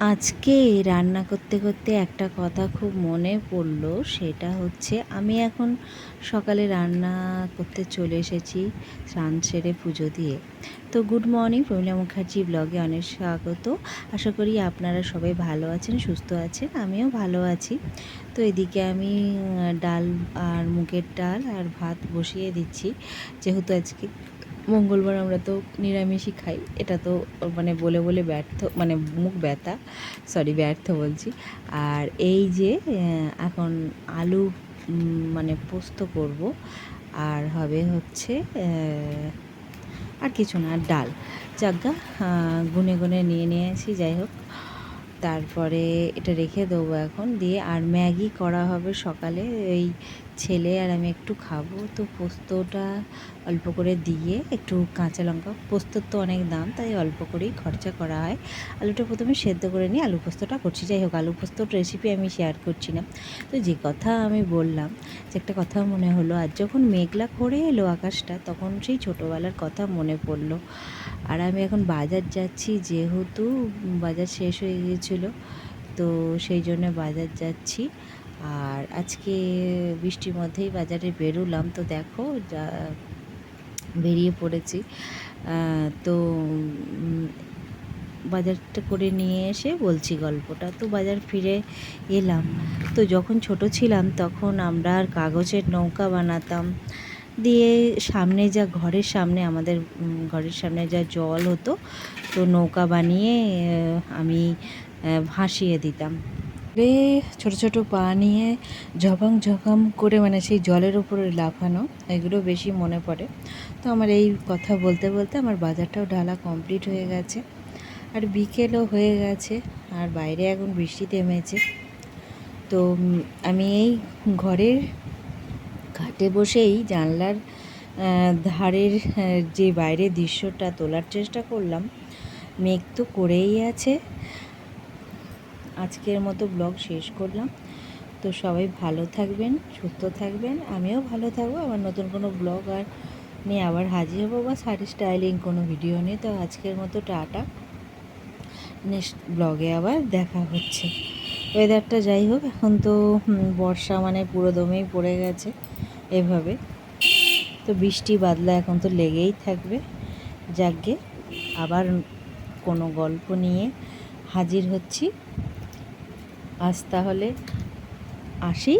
আজকে রান্না করতে করতে একটা কথা খুব মনে পড়লো, সেটা হচ্ছে আমি এখন সকালে রান্না করতে চলে এসেছি স্নান সেরে পুজো দিয়ে। তো গুড মর্নিং, প্রমিলা মুখার্জি ব্লগে অনেক স্বাগত। আশা করি আপনারা সবাই ভালো আছেন, সুস্থ আছেন, আমিও ভালো আছি। তো এদিকে আমি ডাল আর মুগের ডাল আর ভাত বসিয়ে দিচ্ছি, যেহেতু আজকে মঙ্গলবার আমরা তো নিরামিষই খাই। এটা তো মানে বলে বলে ব্যর্থ, মানে মুখ ব্যথা, সরি ব্যর্থ বলছি। আর এই যে এখন আলু মানে পোস্ত করব, আর হবে হচ্ছে আর কিছু না, ডাল। যাজ্ঞা গুনে গুনে নিয়ে নিয়েছি, যাই হোক। তারপরে এটা রেখে দেবো এখন, দিয়ে আর ম্যাগি করা হবে সকালে। এই ছেলে আর আমি একটু খাবো, তো পোস্তটা অল্প করে দিয়ে একটু কাঁচা লঙ্কা, পোস্তর তো অনেক দাম, তাই অল্প করেই খরচা করা হয়। আলুটা প্রথমে সেদ্ধ করে নিয়ে আলু পোস্তটা করছি। যাই হোক, আলু পোস্তর রেসিপি আমি শেয়ার করছি না। তো যে কথা আমি বললাম, যে একটা কথা মনে হলো, আর যখন মেঘলা করে এলো আকাশটা, তখন সেই ছোটোবেলার কথা মনে পড়লো। আর আমি এখন বাজার যাচ্ছি, যেহেতু বাজার শেষ হয়ে গিয়েছিলো, তো সেই জন্য বাজার যাচ্ছি। আর আজকে বৃষ্টির মধ্যেই বাজারে বেরোলাম, তো দেখো যা বেরিয়ে পড়েছি। তো বাজারটা করে নিয়ে এসে বলছি গল্পটা। তো বাজার ফিরে এলাম, তো যখন ছোট ছিলাম তখন আমরা আর কাগজের নৌকা বানাতাম, দিয়ে সামনে যা ঘরের সামনে, আমাদের ঘরের সামনে যা জল হতো, তো নৌকা বানিয়ে আমি ভাসিয়ে দিতাম। ছোট ছোট পা নিয়ে ঝপাং ঝপাং করে, মানে সেই জলের উপরে লাফানো, এগুলো বেশি মনে পড়ে। তো আমার এই কথা বলতে বলতে আমার বাজারটাও ঢালা কমপ্লিট হয়ে গেছে, আর বিকেলও হয়ে গেছে, আর বাইরে এখন বৃষ্টি থেমেছে। তো আমি এই ঘরের খাটে বসেই জানলার ধারের যে বাইরের দৃশ্যটা তোলার চেষ্টা করলাম। মেঘ তো করেই আছে। আজকের মতো ব্লগ শেষ করলাম। তো সবাই ভালো থাকবেন, সুস্থ থাকবেন, আমিও ভালো থাকবো। আবার নতুন কোনো ব্লগ আর নিয়ে আবার হাজির হবো, বা শাড়ি স্টাইলিং কোনো ভিডিও নিয়ে। তো আজকের মতো টাটা, নেক্সট ব্লগে আবার দেখা হচ্ছে। ওয়েদারটা যাই হোক, এখন তো বর্ষা মানে পুরো দমেই পড়ে গেছে এভাবে, তো বৃষ্টি বাদলা এখন তো লেগেই থাকবে। যাকগে, আবার কোনো গল্প নিয়ে হাজির হচ্ছি। আজ তাহলে আসি।